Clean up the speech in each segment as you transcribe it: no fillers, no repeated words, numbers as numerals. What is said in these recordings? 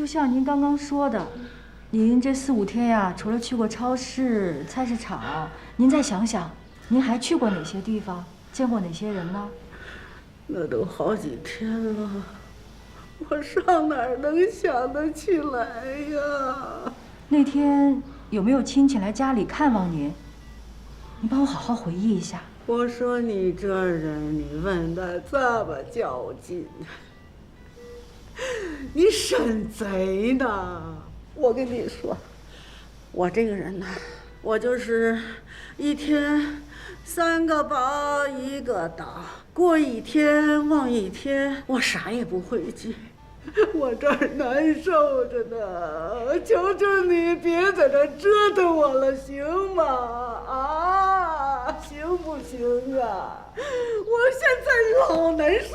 就像您刚刚说的，您这4、5天呀，除了去过超市、菜市场，您再想想，您还去过哪些地方，见过哪些人呢？那都好几天了，我上哪儿能想得起来呀？那天有没有亲戚来家里看望您？你帮我好好回忆一下。我说你这人，你问的这么较劲，你审贼呢？我跟你说，我这个人呢，我就是一天3个宝1个倒，过一天忘一天，我啥也不会记。我这儿难受着呢，求求你别在这折腾我了，行吗？啊，行不行啊？我现在老难受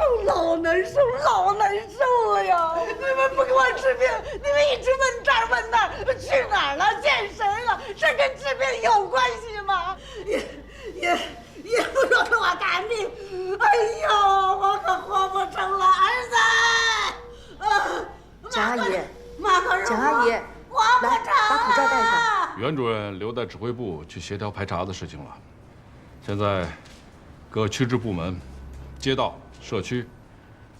了呀！你们不给我治病，你们一直问这儿问那儿，去哪儿了？见谁了？这跟治病有关系吗？也不说给我看病，哎呦，我可活不成了，儿子！蒋阿姨，妈可是蒋阿姨，来，把口罩戴上。袁主任留在指挥部去协调排查的事情了。现在，各区支部门、街道、社区，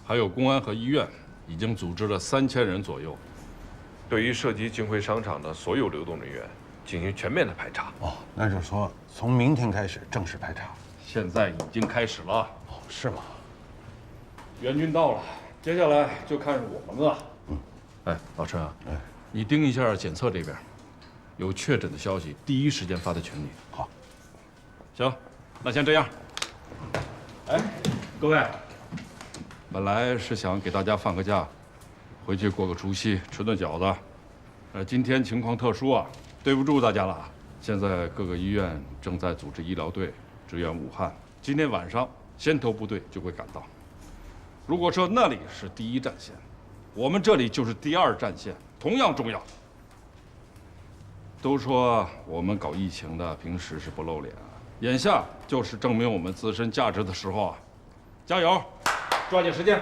还有公安和医院，已经组织了3000人左右，对于涉及金汇商场的所有流动人员进行全面的排查。哦，那就是说，从明天开始正式排查。现在已经开始了。哦，是吗？援军到了，接下来就看我们了。哎，老陈啊，你盯一下检测这边，有确诊的消息，第一时间发到群里。好。行，那先这样。哎，各位，本来是想给大家放个假，回去过个除夕，吃顿饺子。今天情况特殊啊，对不住大家了。现在各个医院正在组织医疗队支援武汉，今天晚上先头部队就会赶到。如果说那里是第1战线，我们这里就是第2战线，同样重要。都说我们搞疫情的平时是不露脸，眼下就是证明我们自身价值的时候啊！加油，抓紧时间。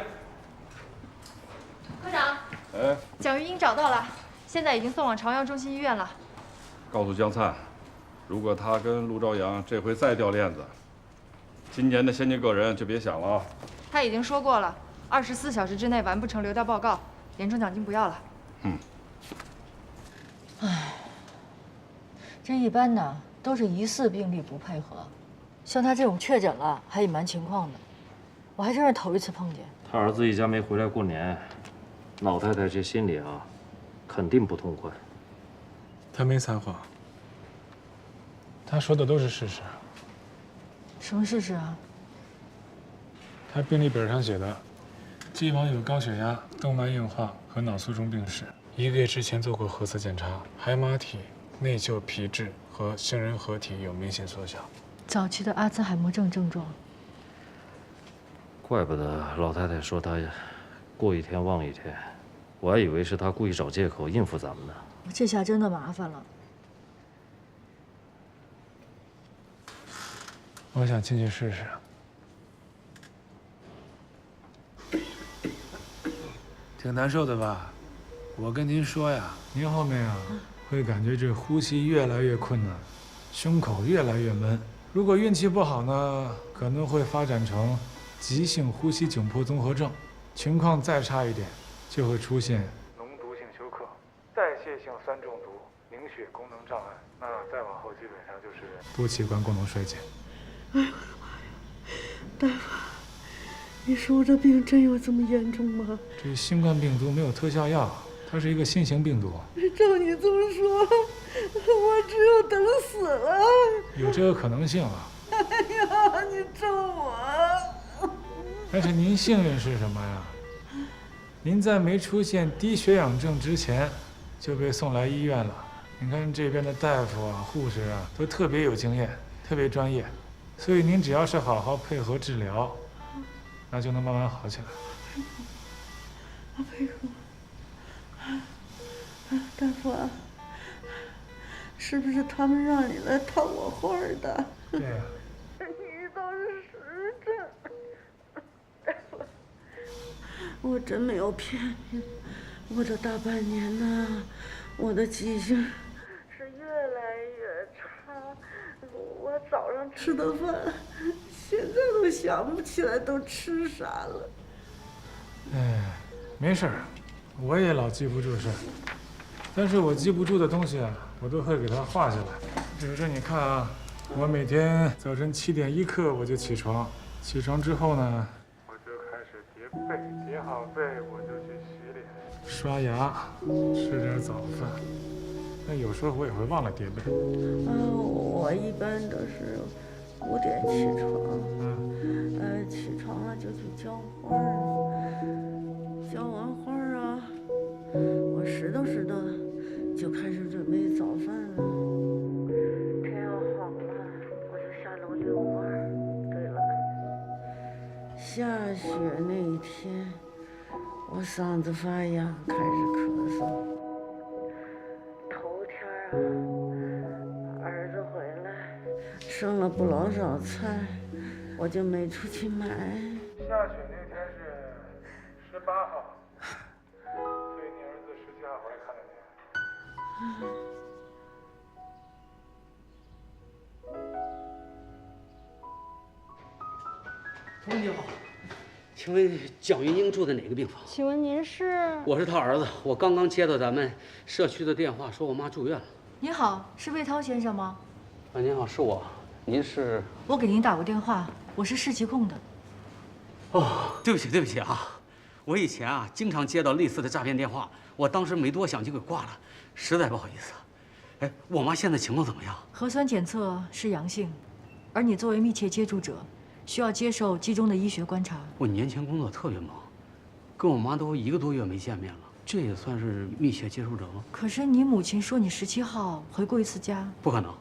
科长，哎，蒋玉英找到了，现在已经送往朝阳中心医院了。告诉江灿，如果他跟陆朝阳这回再掉链子，今年的先进个人就别想了。他已经说过了，24小时之内完不成流调报告，年终奖金不要了。这一般呢都是疑似病例不配合，像他这种确诊了还隐瞒情况的，我还真是头一次碰见。他儿子一家没回来过年，老太太这心里啊，肯定不痛快。他没撒谎，他说的都是事实。什么事实啊？他病历本上写的，既往有高血压、动脉硬化和脑卒中病史，1个月之前做过核磁检查，海马体、内臼皮质和杏仁核体有明显缩小，早期的阿兹海默症症状。怪不得老太太说她过一天忘一天，我还以为是她故意找借口应付咱们呢。这下真的麻烦了。我想进去试试。挺难受的吧？我跟您说呀，您后面啊会感觉这呼吸越来越困难，胸口越来越闷。如果运气不好呢，可能会发展成急性呼吸窘迫综合症，情况再差一点，就会出现脓毒性休克、代谢性酸中毒、凝血功能障碍。那再往后基本上就是多器官功能衰竭。哎呦我的妈呀，大夫，你说我这病真有这么严重吗？这新冠病毒没有特效药，它是一个新型病毒。照你这么说，我只有等死了。有这个可能性啊。哎呀，你咒我！但是您幸运是什么呀？您在没出现低血氧症之前就被送来医院了。你看这边的大夫啊、护士啊都特别有经验，特别专业，所以您只要是好好配合治疗，那就能慢慢好起来。配合。大夫啊，是不是他们让你来套我话的？对呀。你倒是实诚。大夫，我真没有骗你，我这大半年呢，我的记性是越来越差。我早上吃的饭，现在都想不起来都吃啥了。哎，没事儿，我也老记不住事儿，但是我记不住的东西啊，我都会给它画下来。比如说，你看啊，我每天早晨7点1刻我就起床，起床之后呢，我就开始叠被，叠好被我就去洗脸、刷牙，吃点早饭。那有时候我也会忘了叠被。我一般都是5点起床，起床了就去浇花儿，浇完花儿啊，我拾掇拾掇就开始准备早饭了。天要好了，我就下楼遛弯儿。对了，下雪那一天，我嗓子发痒，开始咳嗽。头天儿子回来，剩了不老少菜，我就没出去买。下雪那天是18号，所以你儿子17号回来看了你。同学好，请问蒋云英住在哪个病房？请问您是？我是他儿子，我刚刚接到咱们社区的电话，说我妈住院了。您好，是魏涛先生吗？您好，是我。您是？我给您打过电话，我是市疾控的。哦，对不起啊，我以前啊经常接到类似的诈骗电话，我当时没多想就给挂了，实在不好意思。哎，我妈现在情况怎么样？核酸检测是阳性，而你作为密切接触者，需要接受集中的医学观察。我年前工作特别忙，跟我妈都1个多月没见面了，这也算是密切接触者吗？可是你母亲说你17号回过一次家。不可能，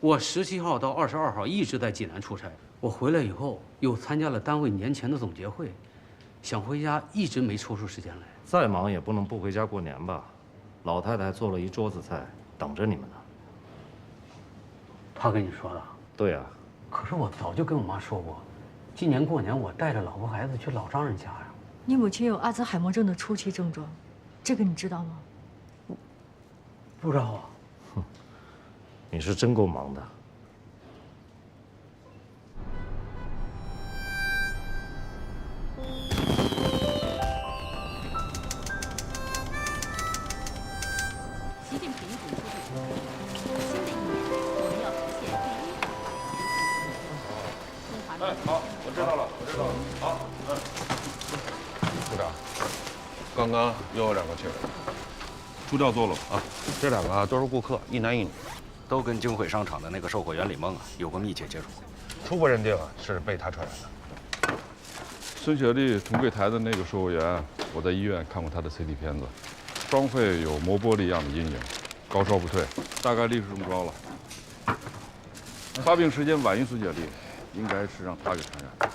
我17号到22号一直在济南出差，我回来以后又参加了单位年前的总结会，想回家一直没抽出时间来。再忙也不能不回家过年吧？老太太做了一桌子菜，等着你们呢。她跟你说的？对啊。可是我早就跟我妈说过，今年过年我带着老婆孩子去老丈人家呀。你母亲有阿兹海默症的初期症状，这个你知道吗？不知道啊。哼，你是真够忙的。习近平总书记说，新的一年我们要实现第一场中华人民。好，我知道了。好，部长，刚刚又有2个确诊，猪调做了啊，这2个都是顾客，1男1女，都跟京汇商场的那个售货员李梦有过密切接触。初步认定是被他传染的。孙雪丽同柜台的那个售货员，我在医院看过他的 CT 片子，双肺有磨玻璃样的阴影，高烧不退，大概率是中招了。发病时间晚于孙雪丽，应该是让他给传染。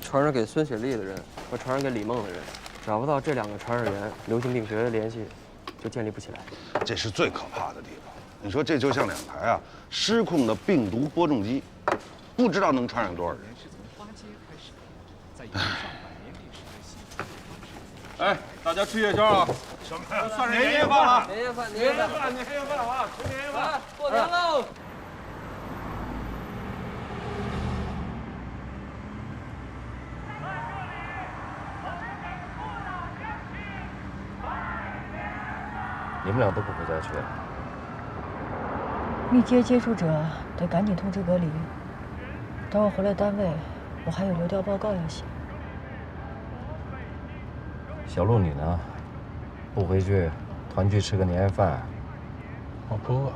传染给孙雪丽的人和传染给李梦的人，找不到这2个传染源，流行病学的联系就建立不起来。这是最可怕的地方。你说这就像2台失控的病毒播种机，不知道能传染多少人。哎，大家吃夜宵啊！什么？算是年夜饭了。年夜饭啊！吃年夜饭，过年喽！你们俩都不回家去？密切接触者得赶紧通知隔离。等我回来单位，我还有流调报告要写。小陆，你呢？不回去团聚吃个年夜饭？我不饿。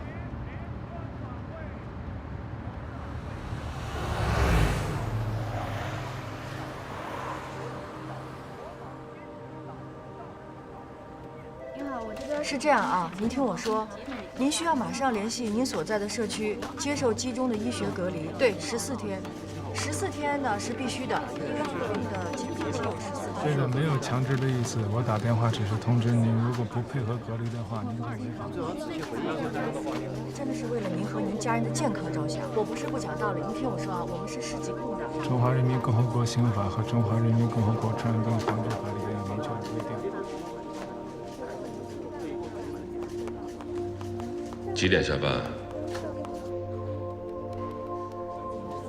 您好，我这边是这样啊，您听我说，您需要马上联系您所在的社区，接受集中的医学隔离，对，14天。14天呢是必须的，因为隔离的检测期有14天。这个没有强制的意思，我打电话只是通知您，如果不配合隔离的话，您就违法。真的是为了您和您家人的健康着想，我不是不讲道理。您听我说啊，我们是市疾控的。中华人民共和国刑法和中华人民共和国传染病防治法里面有明确的规定。几点下班？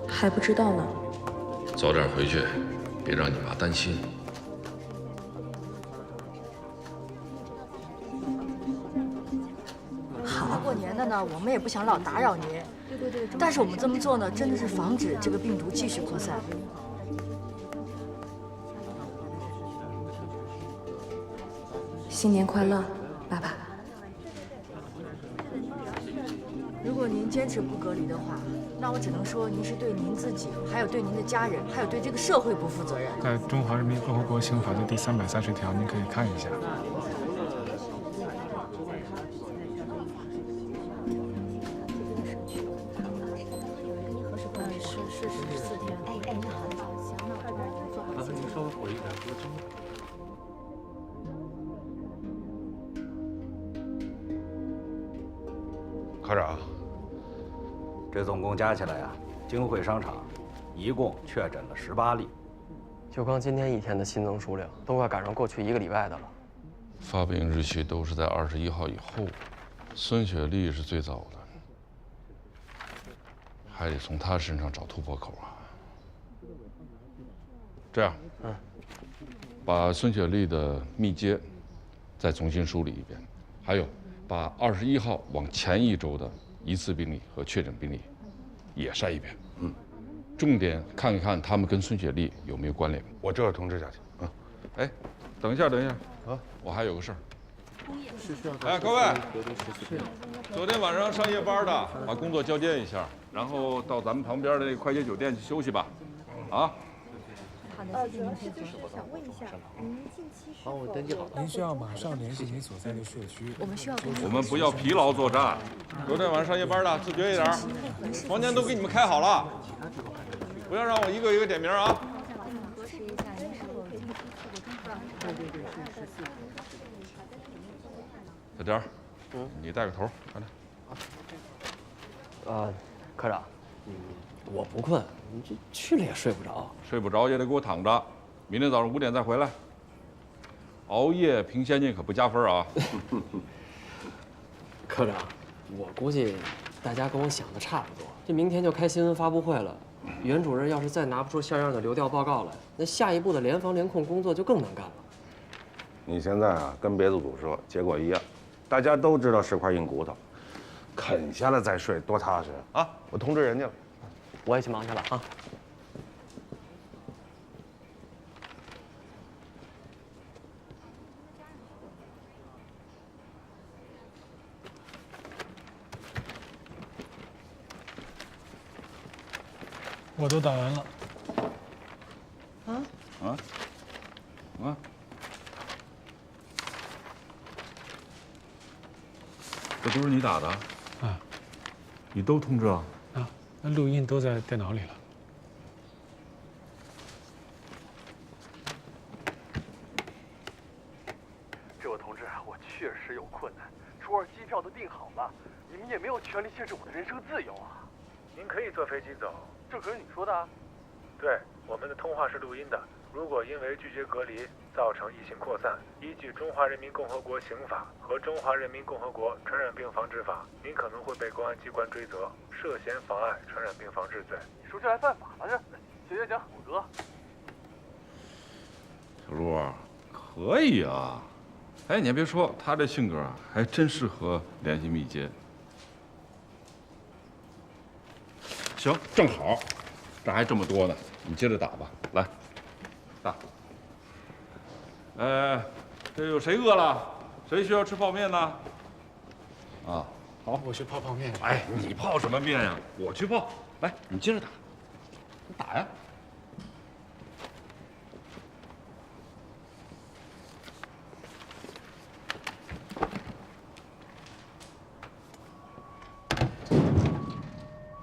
还不知道呢。早点回去，别让你妈担心。好，过年的呢，我们也不想老打扰您。但是我们这么做呢，真的是防止这个病毒继续扩散。新年快乐，爸爸。如果您坚持不隔离的话，那我只能说您是对您自己，还有对您的家人，还有对这个社会不负责任。在《中华人民共和国刑法》的第330条，您可以看一下。是14天。哎，你好，行，那我这边做好。麻烦您稍微火一点，多蒸。科长，这总共加起来呀，京汇商场一共确诊了18例。就光今天一天的新增数量，都快赶上过去1个礼拜的了。发病日期都是在21号以后，孙雪丽是最早的，还得从她身上找突破口啊。这样，把孙雪丽的密接再重新梳理一遍，还有把21号往前一周的疑似病例和确诊病例也筛一遍。重点看一看他们跟孙雪丽有没有关联。我这就通知下去。哎，等一下啊，我还有个事儿。哎，各位，昨天晚上上夜班的，把工作交接一下，然后到咱们旁边的那个快捷酒店去休息吧。啊。想问一下，您近期是帮我登记好。您需要马上联系您所在的社区。我们不要疲劳作战。昨天晚上上夜班的，自觉一点。房间都给你们开好了，不要让我一个一个点名啊。核实一下您是否已经去过小点儿，你带个头，快点。科长，我不困，你这去了也睡不着。睡不着也得给我躺着，明天早上5点再回来。熬夜评先进可不加分啊。科长，我估计大家跟我想的差不多。这明天就开新闻发布会了，袁主任要是再拿不出像样的流调报告来，那下一步的联防联控工作就更难干了。你现在啊，跟别的组说，结果一样，大家都知道是块硬骨头，啃下来再睡多踏实啊！我通知人家了，我也去忙去了啊。我都打完了。这都是你打的？啊，你都通知了？啊，那录音都在电脑里了。这位同志，我确实有困难，初二机票都订好了，你们也没有权利限制我的人身自由啊。您可以坐飞机走，这可是你说的啊。对，我们的通话是录音的。如果因为拒绝隔离造成疫情扩散，依据《中华人民共和国刑法》和《中华人民共和国传染病防治法》，您可能会被公安机关追责，涉嫌妨碍传染病防治罪。你说这还犯法了这？行，我得。小陆啊，可以啊。哎，你还别说，他这性格啊，还真适合联系密接。行，正好，这还这么多呢，你接着打吧，来。打。这有谁饿了？谁需要吃泡面呢？啊，好，我去泡泡面。哎，你泡什么面呀？我去泡。来，你接着打，你打呀。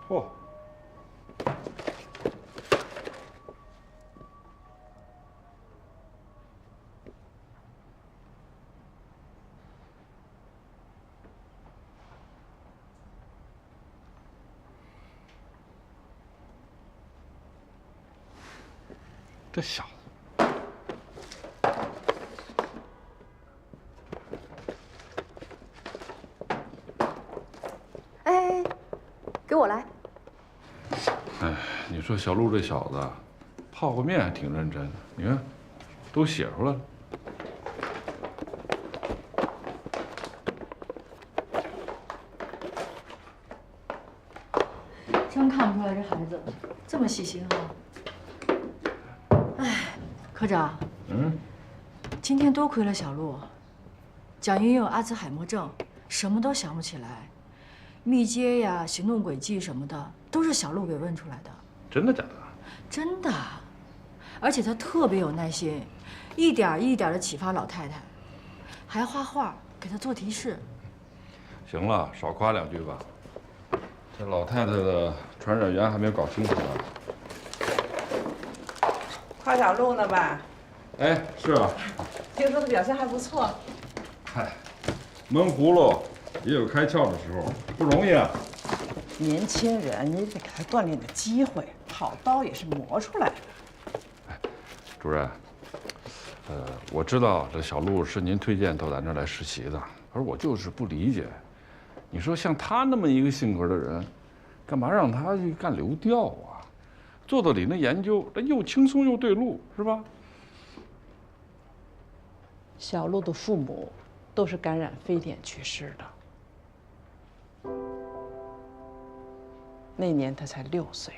嚯！这小子，给我来。哎，你说小陆这小子，泡个面还挺认真的，你看，都写出来了。真看不出来这孩子这么细心哈。哎，科长，今天多亏了小陆，蒋云有阿兹海默症，什么都想不起来，密接呀、行动轨迹什么的都是小陆给问出来的。真的假的？真的，而且他特别有耐心，一点一点的启发老太太，还画画给他做提示。行了，少夸两句吧。这老太太的传染源还没有搞清楚呢。夸小陆呢吧？哎，是啊。听说他表现还不错。嗨，闷葫芦也有开窍的时候，不容易啊。年轻人，你得给他锻炼的机会，好刀也是磨出来的。主任，我知道这小陆是您推荐到咱这儿来实习的，而我就是不理解，你说像他那么一个性格的人，干嘛让他去干流调啊？做到底那研究，那又轻松又对路，是吧？小陆的父母都是感染非典去世的，那年他才6岁，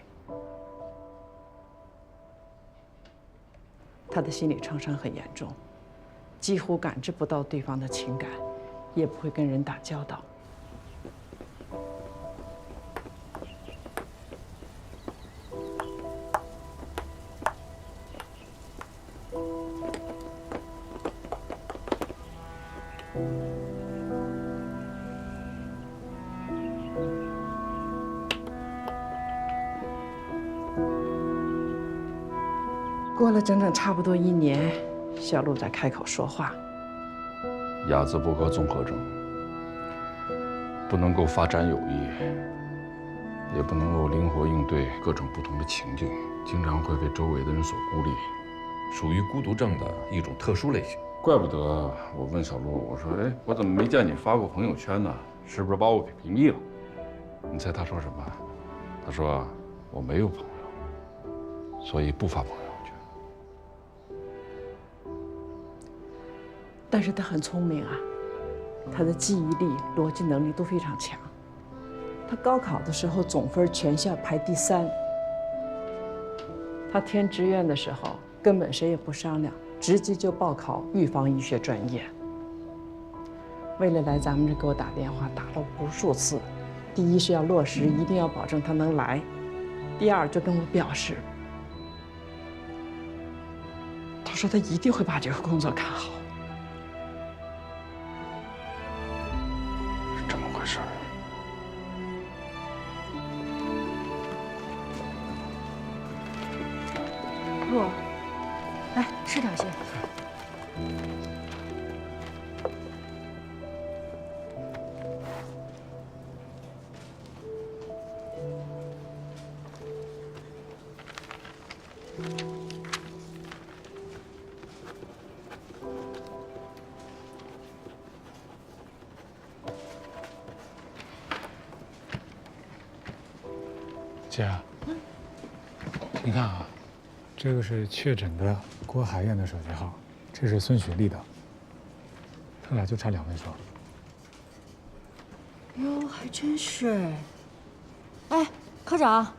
他的心理创伤很严重，几乎感知不到对方的情感，也不会跟人打交道。过了整整差不多1年，小陆才开口说话。亚兹伯格综合征，不能够发展友谊，也不能够灵活应对各种不同的情境，经常会被周围的人所孤立，属于孤独症的一种特殊类型。怪不得我问小陆，我说，哎，我怎么没见你发过朋友圈呢？是不是把我屏蔽了？你猜他说什么？他说我没有朋友，所以不发朋友圈。但是他很聪明啊，他的记忆力、逻辑能力都非常强。他高考的时候总分全校排第3。他填志愿的时候根本谁也不商量，直接就报考预防医学专业。为了来咱们这给我打电话，打了无数次。第一是要落实，一定要保证他能来；第二就跟我表示，他说他一定会把这个工作干好。是这么回事。陆，来吃点先。姐，你看啊，这个是确诊的郭海燕的手机号，这是孙雪丽的，他俩就差2位数。哟，还真是。哎，科长，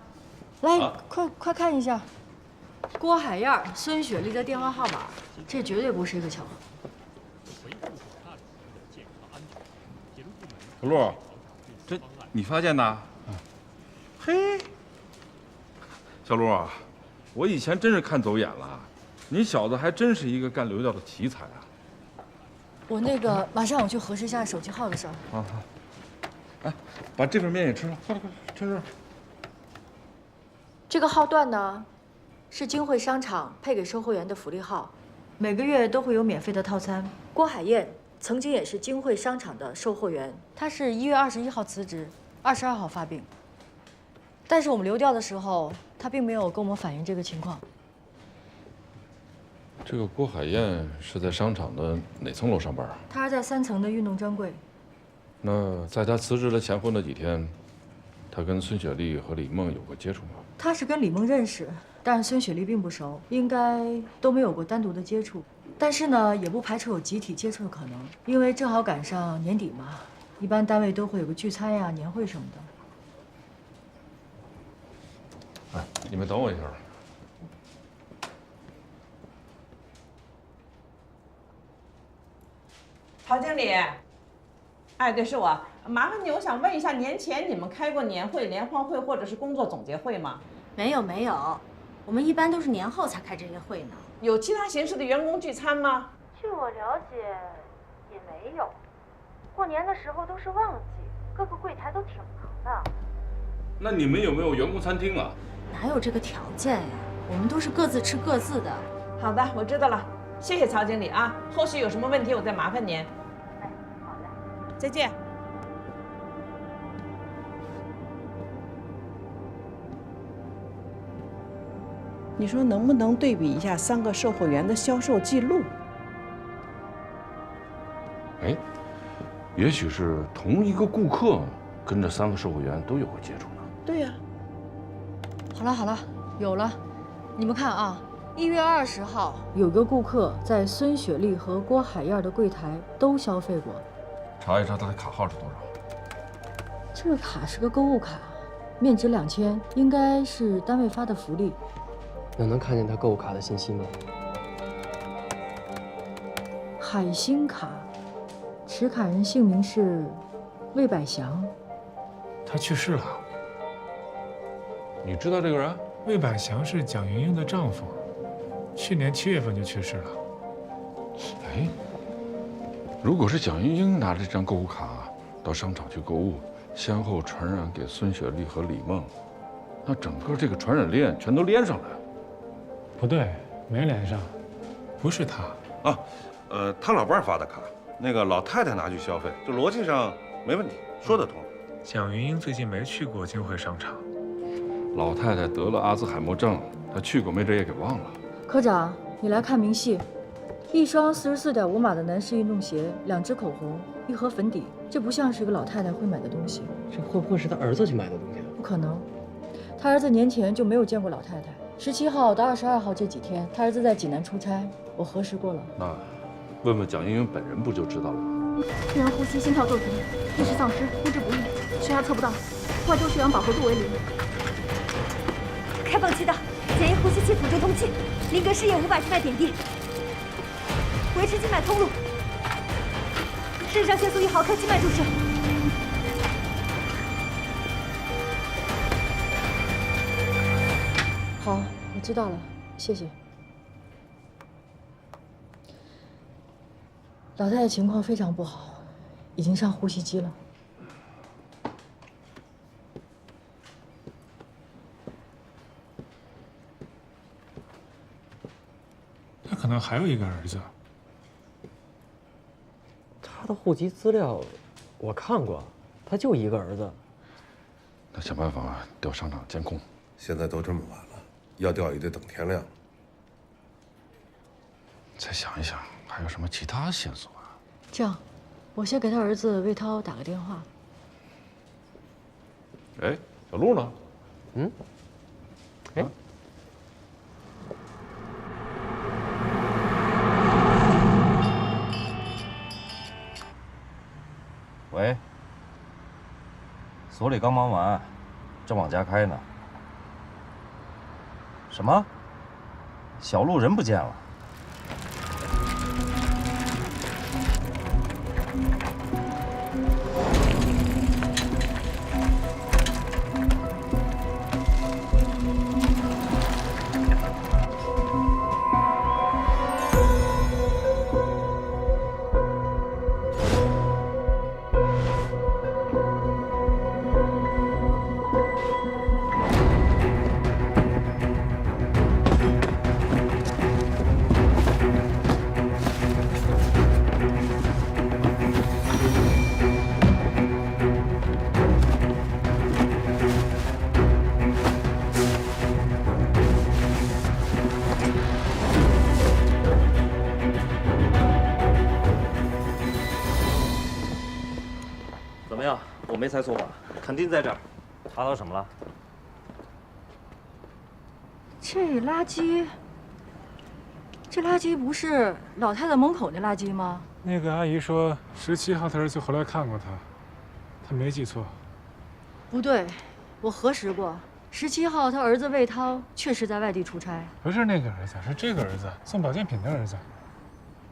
来，快看一下，郭海燕、孙雪丽的电话号码，这绝对不是一个巧合。小陆，这你发现的？嘿，小陆啊，我以前真是看走眼了，你小子还真是一个干流调的奇才啊！我那个马上我去核实一下手机号的事儿。好。哎，把这份面也吃了，快吃吃。这个号段呢，是金汇商场配给售货员的福利号，每个月都会有免费的套餐。郭海燕曾经也是金汇商场的售货员，她是1月21号辞职，22号发病。但是我们流调的时候，她并没有跟我们反映这个情况。这个郭海燕是在商场的哪层楼上班啊？她是在3层的运动专柜。那在她辞职了前后那几天，他跟孙雪丽和李梦有过接触吗？他是跟李梦认识，但是孙雪丽并不熟，应该都没有过单独的接触。但是呢，也不排除有集体接触的可能，因为正好赶上年底嘛，一般单位都会有个聚餐呀、年会什么的。哎，你们等我一下。曹经理，哎，对，是我。麻烦你，我想问一下，年前你们开过年会、联欢会或者是工作总结会吗？没有没有，我们一般都是年后才开这些会呢。有其他形式的员工聚餐吗？据我了解，也没有。过年的时候都是旺季，各个柜台都挺忙的。那你们有没有员工餐厅啊？哪有这个条件呀？我们都是各自吃各自的。好的，我知道了，谢谢曹经理啊。后续有什么问题我再麻烦您。哎，好嘞，再见。你说能不能对比一下3个售货员的销售记录？哎，也许是同一个顾客跟这3个售货员都有过接触呢。对呀。好了好了，有了，你们看啊，1月20号有个顾客在孙雪丽和郭海燕的柜台都消费过。查一查他的卡号是多少？这个卡是个购物卡，面值2000，应该是单位发的福利。那能看见他购物卡的信息吗？海星卡，持卡人姓名是魏百祥。他去世了。你知道这个人？魏百祥是蒋云英的丈夫，去年7月份就去世了。哎，如果是蒋云英拿着这张购物卡到商场去购物，先后传染给孙雪丽和李梦，那整个这个传染链全都连上了。不对，没连上，不是他啊，他老伴儿发的卡，那个老太太拿去消费，这逻辑上没问题，说得通。蒋云英最近没去过金汇商场。老太太得了阿兹海默症，她去过没准也给忘了。科长，你来看明细：1双44.5码的男士运动鞋，2支口红，1盒粉底，这不像是一个老太太会买的东西。这会不会是他儿子去买的东西啊？不可能，他儿子年前就没有见过老太太。17号到22号这几天，他儿子在济南出差，我核实过了。那问问蒋云英本人不就知道了吗？突然呼吸、心跳骤停，意识丧失，呼之不易，血压测不到，外周血氧饱和度为0。开放气道，简易呼吸器辅助通气，林格视野500去脉点滴，维持静脉通路，肾上腺素1毫克静脉注射。好，我知道了，谢谢。老太太情况非常不好，已经上呼吸机了。他可能还有一个儿子。他的户籍资料我看过，他就一个儿子。那想办法调商场监控。现在都这么晚了，要调也得等天亮。再想一想，还有什么其他线索啊？这样，我先给他儿子魏涛打个电话。哎，小陆呢？嗯？哎。喂，所里刚忙完，正往家开呢。什么？小陆人不见了？我没猜错吧？肯定在这儿。查到什么了？这垃圾不是老太太门口那垃圾吗？那个阿姨说17号她儿子回来看过她，她没记错。不对，我核实过，17号他儿子魏涛确实在外地出差。不是那个儿子，是这个儿子，送保健品的儿子。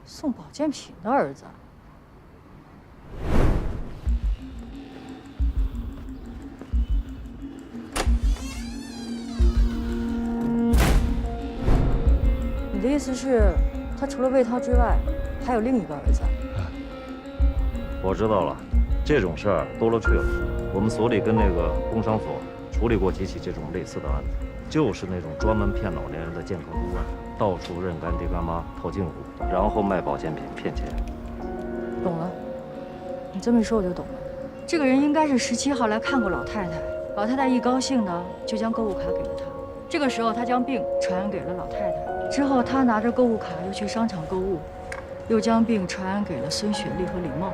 送保健品的儿子。你的意思是，他除了魏涛之外，还有另一个儿子？我知道了，这种事儿多了去了。我们所里跟那个工商所处理过几起这种类似的案子，就是那种专门骗老年人的健康顾问，到处认干爹干妈套近乎，然后卖保健品骗钱。懂了，你这么一说我就懂了。这个人应该是17号来看过老太太，老太太一高兴呢，就将购物卡给了他。这个时候他将病传染给了老太太，之后他拿着购物卡又去商场购物，又将病传染给了孙雪丽和李梦。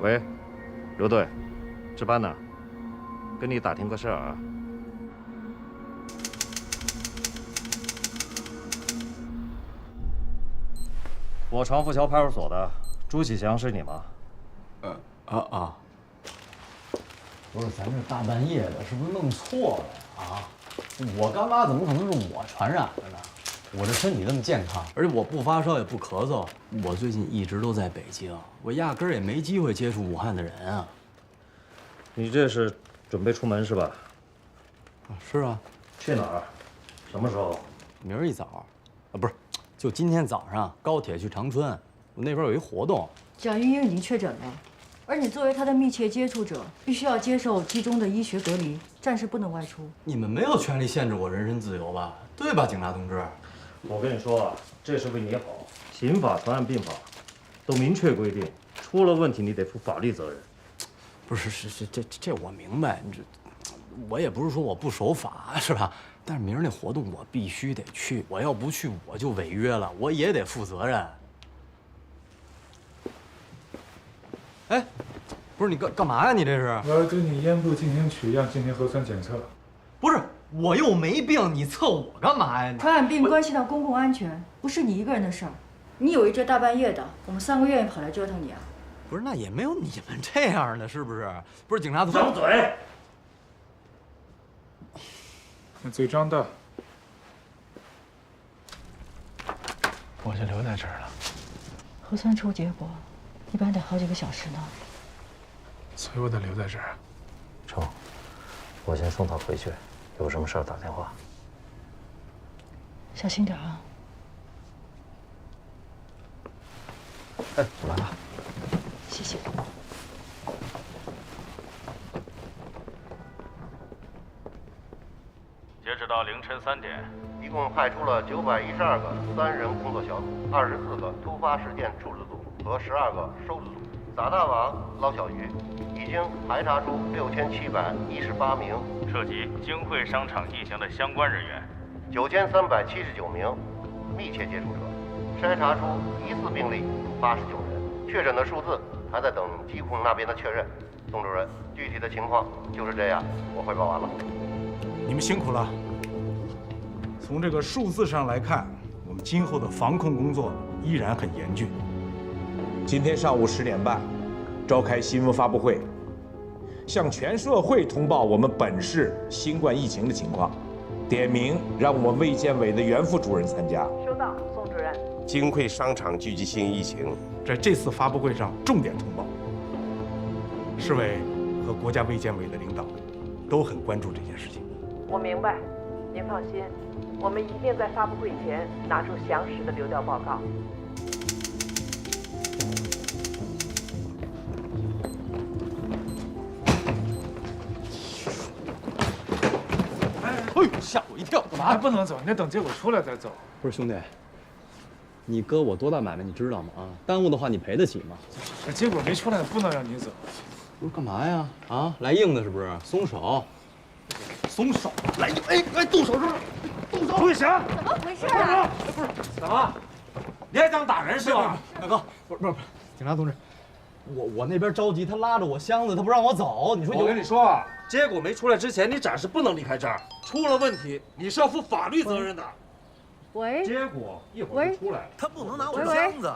喂，刘队，值班呢，跟你打听个事儿啊。我长富桥派出所的朱启祥是你吗？不是，咱这大半夜的，是不是弄错了啊？我干妈怎么可能是我传染的呢？我这身体那么健康，而且我不发烧也不咳嗽，我最近一直都在北京，我压根儿也没机会接触武汉的人啊。你这是准备出门是吧？是啊。去哪儿？什么时候？明儿一早，不是，就今天早上高铁去长春，我那边有一活动。蒋玉英已经确诊了，而你作为她的密切接触者，必须要接受集中的医学隔离，暂时不能外出。你们没有权利限制我人身自由吧？对吧，警察同志？我跟你说啊，这是为你好。刑法、传染病法都明确规定，出了问题你得负法律责任。不是，这我明白，我也不是说我不守法，是吧？但是明儿那活动我必须得去，我要不去我就违约了，我也得负责任。哎，不是你干嘛呀？你这是？我要对你咽部进行取样，进行核酸检测。不是，我又没病，你测我干嘛呀？传染病关系到公共安全，不是你一个人的事儿。你有一这大半夜的，我们3个愿意跑来折腾你啊？不是，那也没有你们这样的，是不是？不是警察同志。张嘴！那嘴张大。我就留在这儿了。核酸出结果，一般得好几个小时呢。所以我得留在这儿。成，我先送他回去，有什么事儿打电话。小心点啊！哎，我来了。谢谢。截止到凌晨3点，一共派出了912个3人工作小组、24个突发事件处置组和12个收治组，撒大网捞小鱼，已经排查出6718名涉及金汇商场疫情的相关人员，9379名密切接触者，筛查出疑似病例89人，确诊的数字还在等疾控那边的确认。宋主任，具体的情况就是这样，我汇报完了。你们辛苦了。从这个数字上来看，我们今后的防控工作依然很严峻。今天上午10点半，召开新闻发布会，向全社会通报我们本市新冠疫情的情况，点名让我们卫健委的原副主任参加。收到，宋主任。金汇商场聚集性疫情，在这次发布会上重点通报。市委和国家卫健委的领导都很关注这件事情。我明白，您放心，我们一定在发布会前拿出详实的流调报告。哎呦，吓我一跳！干嘛？不能走，你得等结果出来再走。不是兄弟，你哥我多大买卖你知道吗？啊，耽误的话你赔得起吗？这结果没出来，不能让你走。不是干嘛呀？啊，来硬的是不是？松手！松手！来硬！哎，动手是不是？动手！朱启祥，怎么回事啊？不是，怎么？你还想打人是吧？大哥，不是，警察同志，我那边着急，他拉着我箱子，他不让我走。你说我跟你说啊，结果没出来之前，你暂时不能离开这儿。出了问题，你是要负法律责任的。喂。结果一会儿就出来了。他不能拿我箱子。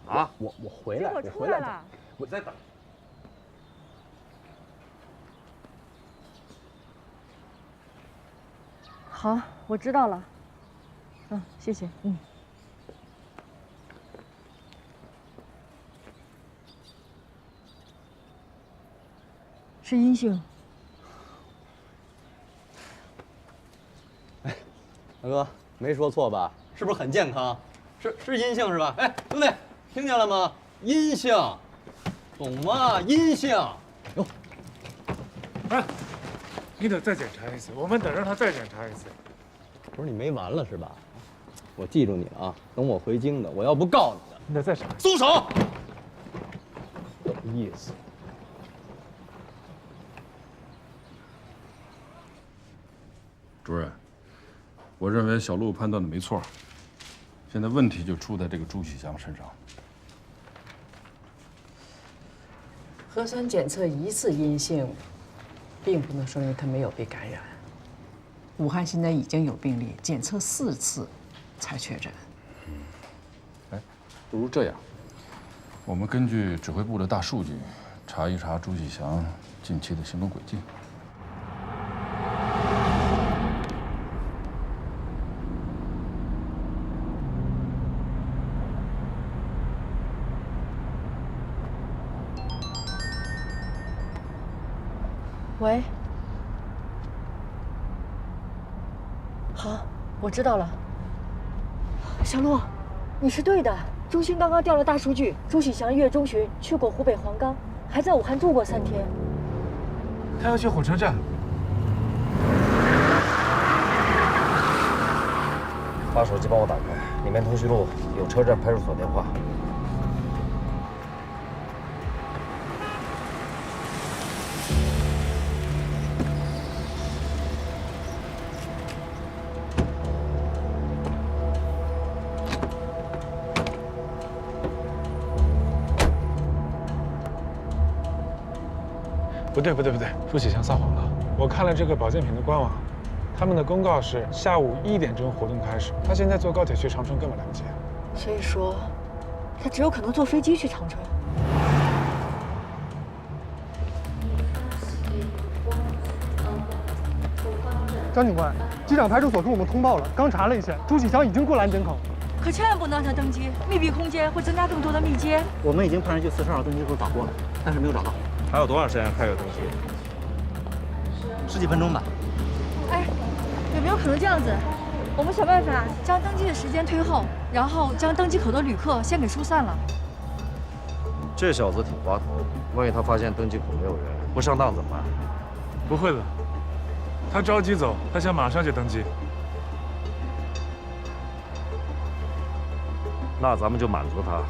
啊！我回来，我回来了。我在等。好，我知道了。谢谢。是阴性。哎，大哥，没说错吧？是不是很健康？是阴性是吧？哎，兄弟，听见了吗？阴性，懂吗？阴性。哟，哎，你得再检查一次，我们得让他再检查一次。不是你没完了是吧？我记住你了啊！等我回京的，我要不告你的。你得再查。松手！有意思。主任，我认为小陆判断的没错，现在问题就出在这个朱启祥身上。核酸检测一次阴性，并不能说明他没有被感染。武汉现在已经有病例，检测4次才确诊。哎，不如这样，我们根据指挥部的大数据，查一查朱启祥近期的行动轨迹。喂。好，我知道了。小陆，你是对的。中心刚刚调了大数据，朱启祥1月中旬去过湖北黄冈，还在武汉住过3天。他要去火车站。把手机帮我打开，里面通讯录有车站派出所电话。不对，朱启祥撒谎了。我看了这个保健品的官网，他们的公告是下午1点钟活动开始，他现在坐高铁去长春根本来不及。所以说，他只有可能坐飞机去长春。张警官，机场派出所跟我们通报了，刚查了一下，朱启祥已经过了安检口。可千万不能让他登机，密闭空间会增加更多的密接。我们已经派人去42登机口找过了，但是没有找到。还有多长时间开始登机？10几分钟吧。哎，有没有可能这样子？我们想办法将登机的时间推后，然后将登机口的旅客先给疏散了。这小子挺滑头，万一他发现登机口没有人，不上当怎么办？不会的，他着急走，他想马上就登机。那咱们就满足他，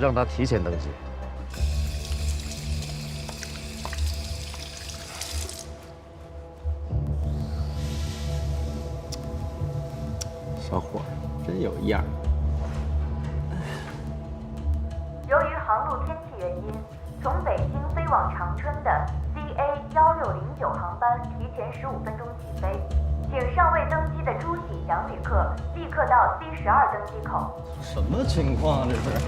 让他提前登机。小伙真有样。由于航路天气原因，从北京飞往长春的 CA1609航班提前15分钟起飞，请尚未登机的朱启祥旅客立刻到 C12登机口。什么情况啊？这是？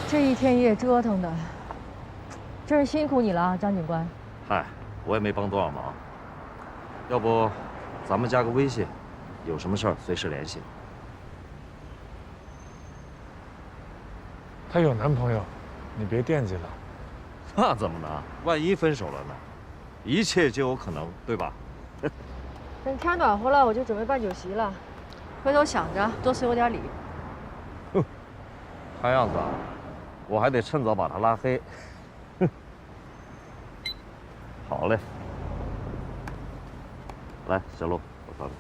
这一天一夜折腾的，真是辛苦你了啊，张警官。嗨，我也没帮多少忙。要不，咱们加个微信，有什么事儿随时联系。她有男朋友，你别惦记了。那怎么能？万一分手了呢？一切皆有可能，对吧？等天暖和了，我就准备办酒席了。回头想着多随我点礼。看样子啊，我还得趁早把他拉黑。哼，好嘞。来，小陆，我帮你。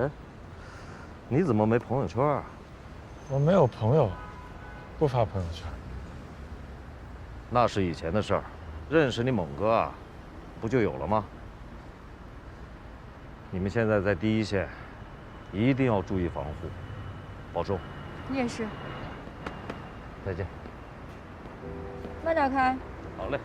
哎，你怎么没朋友圈啊？我没有朋友，不发朋友圈。那是以前的事儿，认识你猛哥啊，不就有了吗？你们现在在第一线，一定要注意防护，保重。你也是。再见。慢点开。好嘞。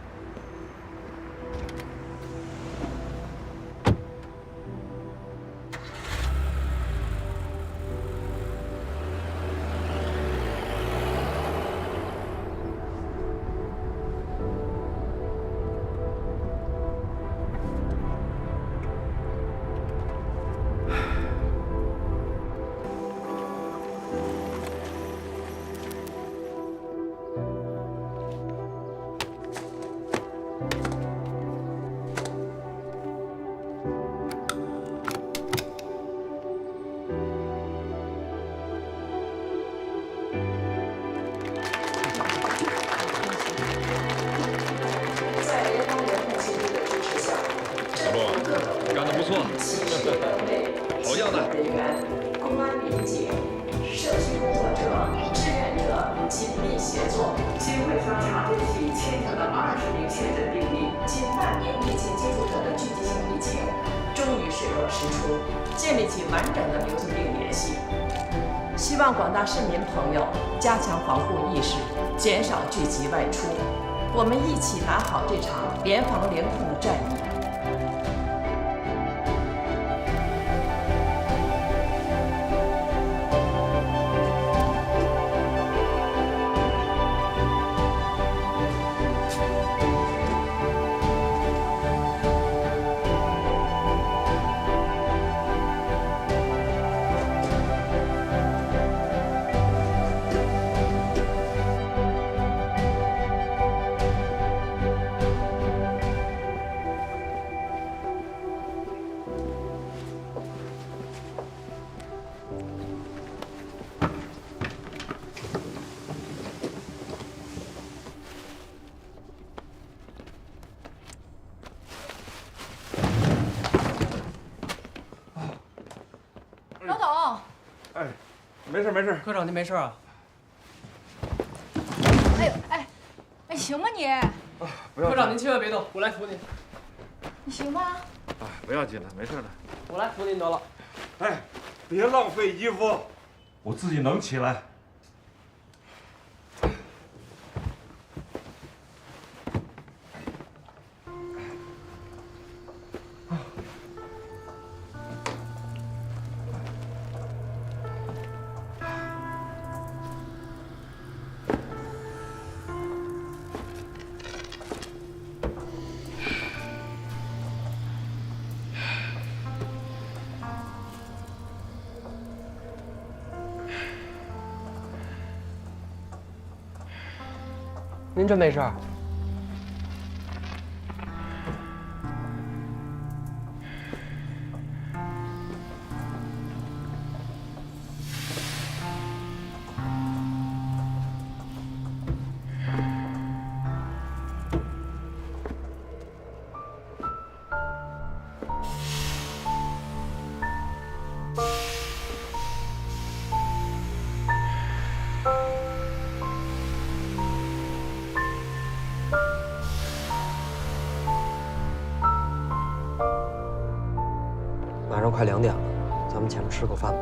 好样的！公安民警、社区工作者、志愿者紧密协作，金汇商场这起牵扯了20名确诊病例、近半名密切接触者的聚集性疫情，终于水落石出，建立起完整的流行病联系。希望广大市民朋友加强防护意识，减少聚集外出，我们一起打好这场联防联控的战役。老董，哎，没事没事，科长您没事啊？哎呦哎，行吗你？不要紧。科长您千万别动，我来扶您。你行吗？哎，不要紧的，没事的。我来扶您得了。哎，别浪费衣服，我自己能起来。您真没事儿？马上快2点了，咱们前面吃口饭吧。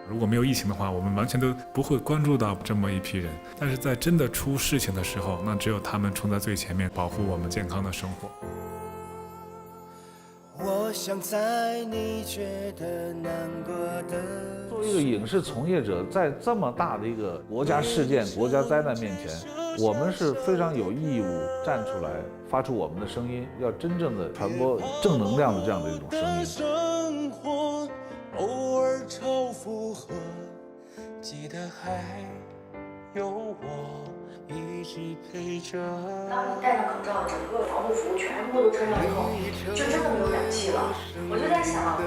如果没有疫情的话，我们完全都不会关注到这么一批人。但是在真的出事情的时候，那只有他们冲在最前面，保护我们健康的生活。我想在你觉得难过的。作为一个影视从业者，在这么大的一个国家事件、国家灾难面前，我们是非常有义务站出来，发出我们的声音，要真正的传播正能量的这样的一种声音。生活偶尔超负荷，记得还有我一直陪着。当你戴上口罩，整个防护服全部都穿上之后，就真的没有氧气了。我就在想，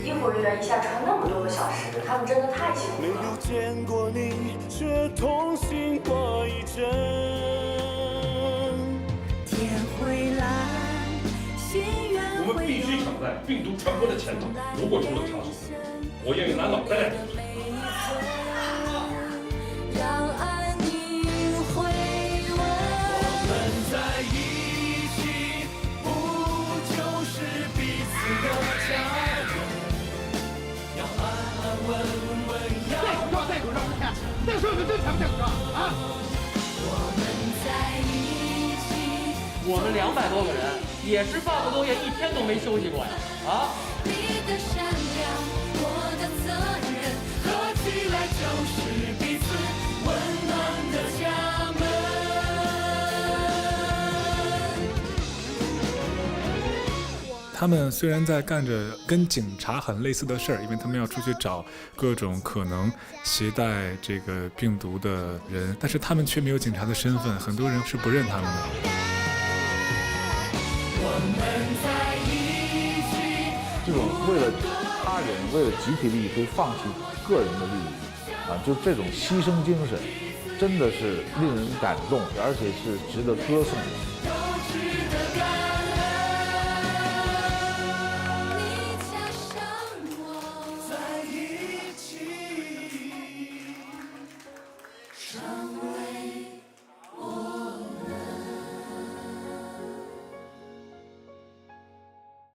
医护人员一下穿那么多个小时，他们真的太辛苦了。没有见过你，却同行过一阵。天会蓝，心愿会我们必须抢在病毒传播的前头。如果出了差错，我愿意拿脑袋来。让爱你回温。我们在一起，不就是彼此的家人？要安安稳稳养。戴口罩，戴口罩，这才不戴口罩啊！我们在一起。我们200多个人，也是半个多月，1天都没休息过呀！啊！你的善良，我的责任，合起来就是彼此温暖的家门。他们虽然在干着跟警察很类似的事儿，因为他们要出去找各种可能携带这个病毒的人，但是他们却没有警察的身份，很多人是不认他们的。这种为了他人、为了集体利益可以放弃个人的利益啊，就这种牺牲精神，真的是令人感动，而且是值得歌颂的。